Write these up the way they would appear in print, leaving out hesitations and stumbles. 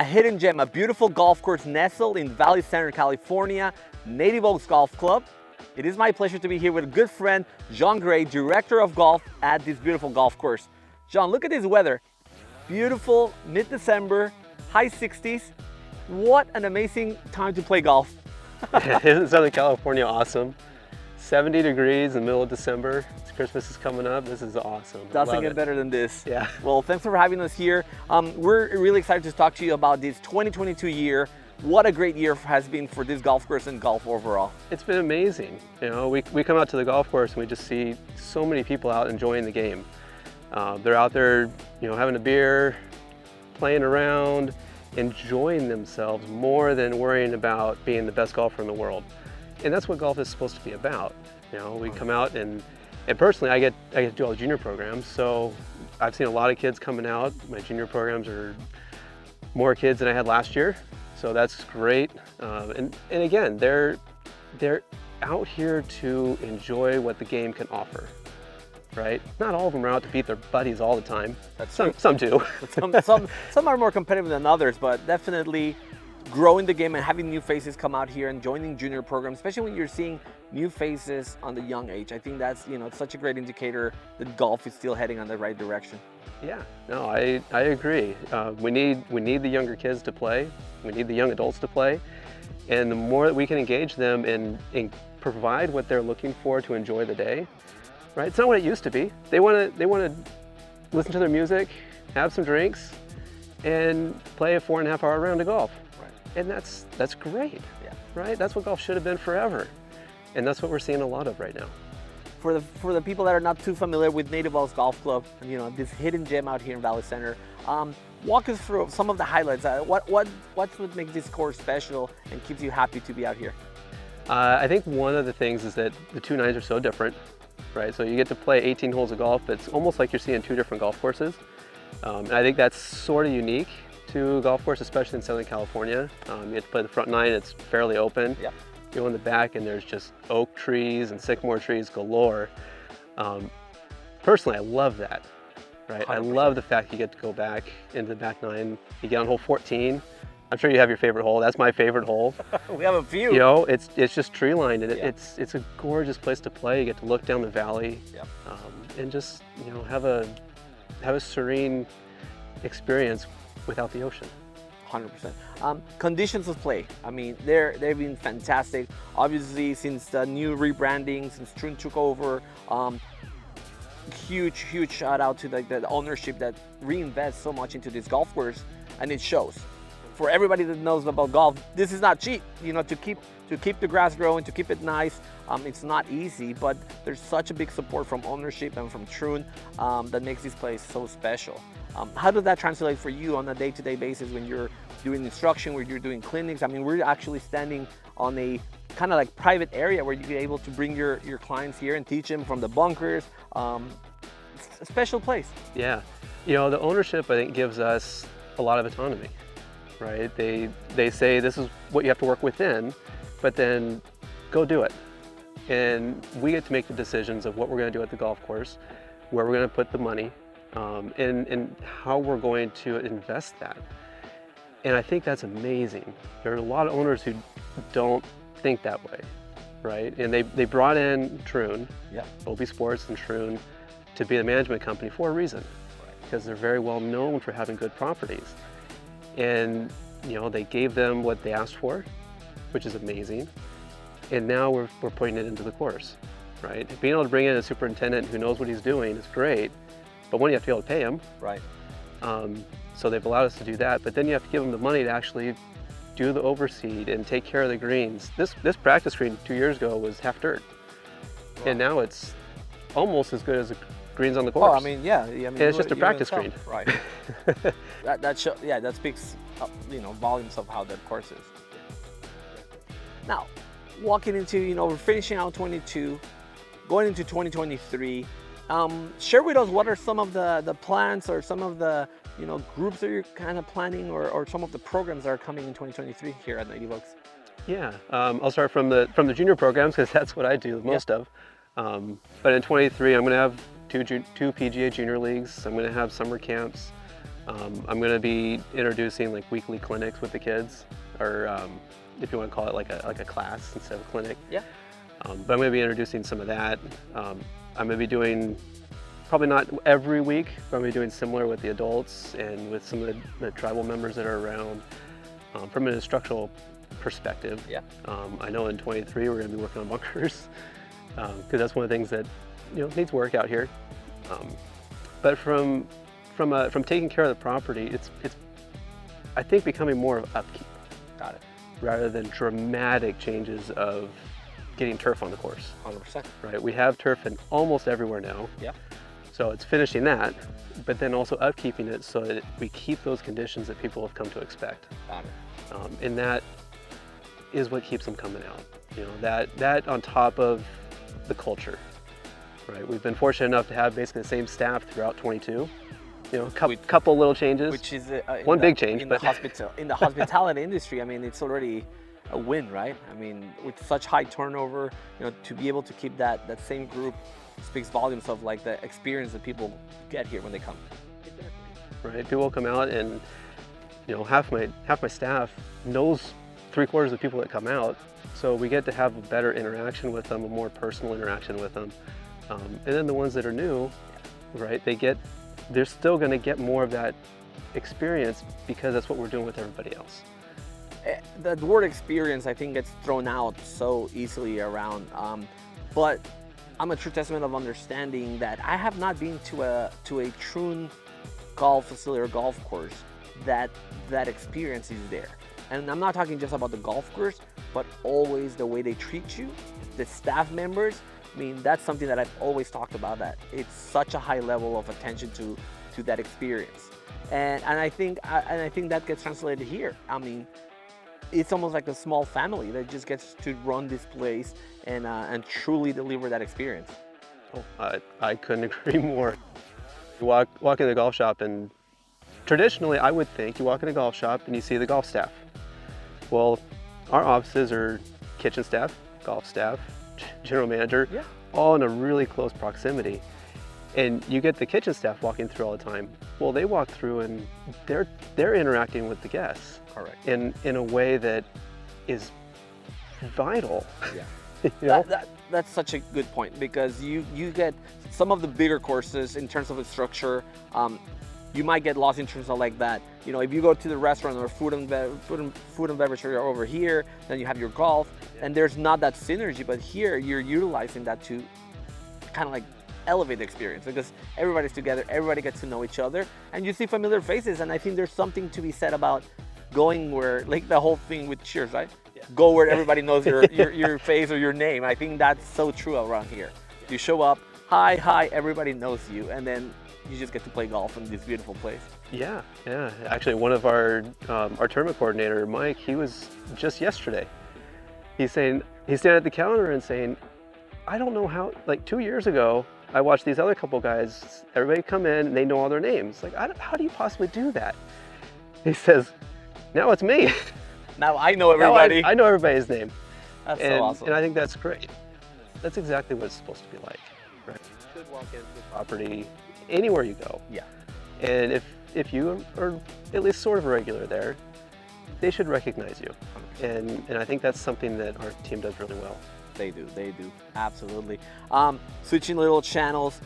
A hidden gem, a beautiful golf course nestled in Valley Center, California, Native Oaks Golf Club. It is my pleasure to be here with a good friend, John Gray, Director of Golf at this beautiful golf course. John, look at this weather. Beautiful, mid-December, high 60s. What an amazing time to play golf. Isn't Southern California awesome? 70 degrees in the middle of December. Christmas is coming up. This is awesome. Doesn't get better than this. Yeah. Well, thanks for having us here. We're really excited to talk to you about this 2022 year. What a great year has been for this golf course and golf overall. It's been amazing. You know, we come out to the golf course and we just see so many people out enjoying the game. They're out there, you know, having a beer, playing around, enjoying themselves more than worrying about being the best golfer in the world. And that's what golf is supposed to be about. You know, we come out and personally, I get to do all the junior programs, so I've seen a lot of kids coming out. My junior programs are more kids than I had last year, so that's great. And again, they're out here to enjoy what the game can offer, right? Not all of them are out to beat their buddies all the time. Some do. some are more competitive than others, but definitely growing the game and having new faces come out here and joining junior programs, especially when you're seeing new faces on the young age. I think that's, you know, it's such a great indicator that golf is still heading on the right direction. Yeah, no, I agree. We need the younger kids to play. We need the young adults to play. And the more that we can engage them and provide what they're looking for to enjoy the day, right? It's not what it used to be. They want to listen to their music, have some drinks, and play a 4.5 hour round of golf. And that's great, yeah. Right? That's what golf should have been forever. And that's what we're seeing a lot of right now. For the people that are not too familiar with Native Oaks Golf Club, you know, this hidden gem out here in Valley Center, walk us through some of the highlights. What's what makes this course special and keeps you happy to be out here? I think one of the things is that the two nines are so different, right? So you get to play 18 holes of golf. It's almost like you're seeing two different golf courses. And I think that's sort of unique to a golf course, especially in Southern California. You get to play the front nine, it's fairly open. Yep. You go in the back and there's just oak trees and sycamore trees galore. Personally, I love that, right? 100%. I love the fact you get to go back into the back nine. You get on hole 14. I'm sure you have your favorite hole. That's my favorite hole. We have a few. You know, it's just tree lined and yeah. it's a gorgeous place to play. You get to look down the valley, yep. And just, you know, have a serene experience without the ocean. 100%. Conditions of play, I mean, they've been fantastic. Obviously, since the new rebranding, since Troon took over, huge shout out to the ownership that reinvests so much into this golf course, and it shows. For everybody that knows about golf, this is not cheap. You know, to keep the grass growing, to keep it nice, it's not easy, but there's such a big support from ownership and from Troon that makes this place so special. How does that translate for you on a day-to-day basis when you're doing instruction, when you're doing clinics? I mean, we're actually standing on a kind of like private area where you're able to bring your clients here and teach them from the bunkers. It's a special place. Yeah, you know, the ownership, I think, gives us a lot of autonomy, right? They say this is what you have to work within, but then go do it. And we get to make the decisions of what we're going to do at the golf course, where we're going to put the money, and how we're going to invest that. And I think that's amazing. There are a lot of owners who don't think that way, right? And they brought in Troon, yeah. OB Sports and Troon, to be the management company for a reason, because they're very well known for having good properties. And you know, they gave them what they asked for, which is amazing. And now we're putting it into the course, right? Being able to bring in a superintendent who knows what he's doing is great, but one, you have to be able to pay him. Right. So they've allowed us to do that, but then you have to give them the money to actually do the overseed and take care of the greens. This practice green 2 years ago was half dirt, wow. And now it's almost as good as the greens on the course. Oh, I mean, yeah. I mean, and it's just a practice green. Right. that speaks, you know, volumes of how that course is. Now, walking into, you know, we're finishing out 22, going into 2023. Share with us what are some of the plans or some of the, you know, groups that you're kind of planning, or some of the programs that are coming in 2023 here at Native Oaks. Yeah, I'll start from the junior programs because that's what I do the most of. But in 23, I'm going to have two PGA junior leagues. I'm going to have summer camps. I'm going to be introducing like weekly clinics with the kids, or if you want to call it like a class instead of a clinic. Yeah. But I'm going to be introducing some of that. I'm going to be doing, probably not every week, but I'm going to be doing similar with the adults and with some of the tribal members that are around from an instructional perspective. Yeah. I know in 23 we're going to be working on bunkers because that's one of the things that needs work out here. But from taking care of the property, it's I think becoming more of upkeep. Got it. Rather than dramatic changes of getting turf on the course. 100%. Right, we have turf in almost everywhere now. Yeah. So it's finishing that, but then also upkeeping it so that we keep those conditions that people have come to expect. Got it. And that is what keeps them coming out. That on top of the culture. Right, we've been fortunate enough to have basically the same staff throughout 22. Couple little changes. Which is one big change, in but the hospitality industry. I mean, it's already a win, right? I mean, with such high turnover, to be able to keep that same group speaks volumes of like the experience that people get here when they come. Right, people will come out, and half my staff knows 3/4 of the people that come out, so we get to have a better interaction with them, a more personal interaction with them. And then the ones that are new, right, they're still going to get more of that experience because that's what we're doing with everybody else. The word experience, I think, gets thrown out so easily around, but I'm a true testament of understanding that I have not been to a true golf facility or golf course that experience is there. And I'm not talking just about the golf course, but always the way they treat you, the staff members. I mean, that's something that I've always talked about, that it's such a high level of attention to that experience. And I think that gets translated here. I mean, it's almost like a small family that just gets to run this place and truly deliver that experience. Oh, I couldn't agree more. You walk in the golf shop, and traditionally I would think you walk in a golf shop and you see the golf staff. Well, our offices are kitchen staff, golf staff, general manager, yeah, all in a really close proximity. And you get the kitchen staff walking through all the time. Well, they walk through and they're interacting with the guests. Correct. In a way that is vital. Yeah. That's such a good point, because you get some of the bigger courses in terms of the structure. You might get lost in terms of like that. If you go to the restaurant or food and beverage area over here, then you have your golf, and there's not that synergy. But here, you're utilizing that to kind of like elevate the experience, because everybody's together, everybody gets to know each other, and you see familiar faces. And I think there's something to be said about going where, like the whole thing with Cheers, right? Yeah. Go where everybody knows your face or your name. I think that's so true around here. You show up, hi, everybody knows you, and then you just get to play golf in this beautiful place. Yeah. Actually, one of our tournament coordinator, Mike, he was just yesterday. He's standing at the counter and saying, I don't know how, like 2 years ago, I watched these other couple guys, everybody come in and they know all their names. Like, how do you possibly do that? He says, now it's me. Now I know everybody. I know everybody's name. That's so awesome. And I think that's great. That's exactly what it's supposed to be like. Right? You should walk into the property anywhere you go. Yeah. And if you are at least sort of a regular there, they should recognize you. And I think that's something that our team does really well. They do, absolutely. Switching little channels,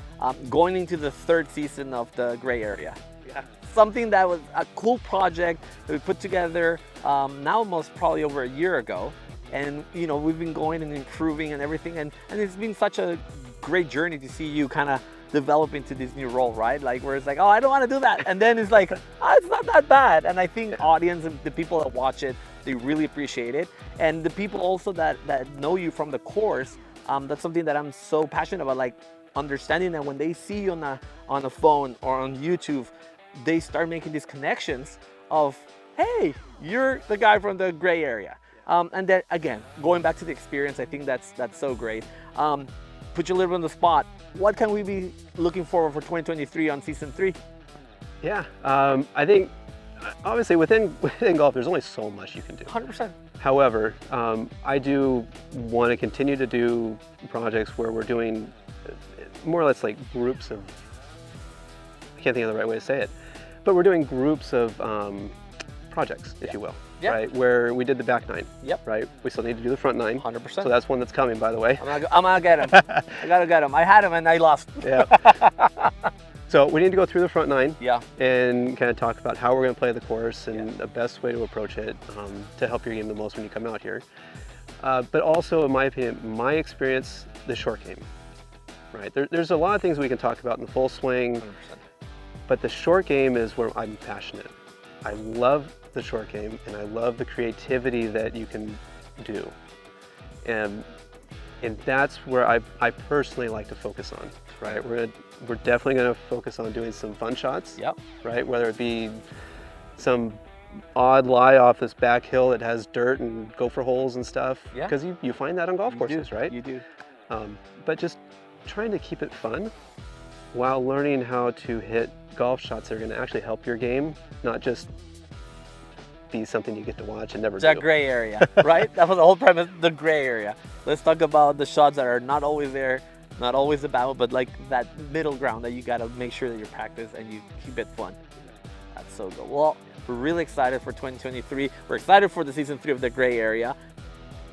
going into the 3rd season of the Gray Area. Yeah. Something that was a cool project that we put together now almost probably over a year ago. And we've been going and improving and everything, and it's been such a great journey to see you kind of develop into this new role, right? Like where it's like, oh, I don't want to do that, and then it's like, oh, it's not that bad. And I think audience and the people that watch it, they really appreciate it. And the people also that know you from the course, that's something that I'm so passionate about, like understanding that when they see you on a phone or on YouTube, they start making these connections of, hey, you're the guy from the Gray Area. And then again, going back to the experience, I think that's so great. Put you a little bit on the spot. What can we be looking forward for 2023 on season 3? Yeah, I think obviously within golf, there's only so much you can do. 100%. However, I do want to continue to do projects where we're doing more or less like groups of, I can't think of the right way to say it, But we're doing groups of projects, if you will, right? Where we did the back 9, right? We still need to do the front 9. 100%. So that's one that's coming, by the way. I'm gonna get him. I gotta get him. I had him and I lost. Yeah. So we need to go through the front 9 Yeah. and kind of talk about how we're going to play the course and the best way to approach it to help your game the most when you come out here. But also, in my opinion, my experience, the short game, right? There's a lot of things we can talk about in the full swing, 100%. but the short game is where I'm passionate. I love the short game and I love the creativity that you can do. And that's where I personally like to focus on, right? We're definitely going to focus on doing some fun shots, right? Whether it be some odd lie off this back hill that has dirt and gopher holes and stuff, because you find that on golf courses, right? You do. But just trying to keep it fun while learning how to hit golf shots that are going to actually help your game, not just be something you get to watch and never do. That gray area, right? That was the whole premise, the gray area. Let's talk about the shots that are not always there, not always the battle, but like that middle ground that you got to make sure that you practice and you keep it fun. That's so good. Well, we're really excited for 2023. We're excited for the season 3 of the gray area.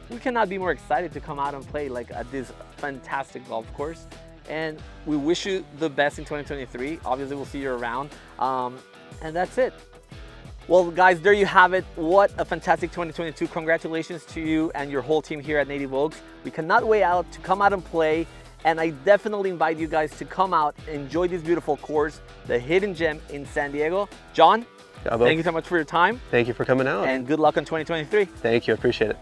We cannot be more excited to come out and play like at this fantastic golf course. And we wish you the best in 2023. Obviously, we'll see you around. And that's it. Well, guys, there you have it. What a fantastic 2022. Congratulations to you and your whole team here at Native Oaks. We cannot wait out to come out and play. And I definitely invite you guys to come out, enjoy this beautiful course, the hidden gem in San Diego. John, thank you so much for your time. Thank you for coming out. And good luck in 2023. Thank you, I appreciate it.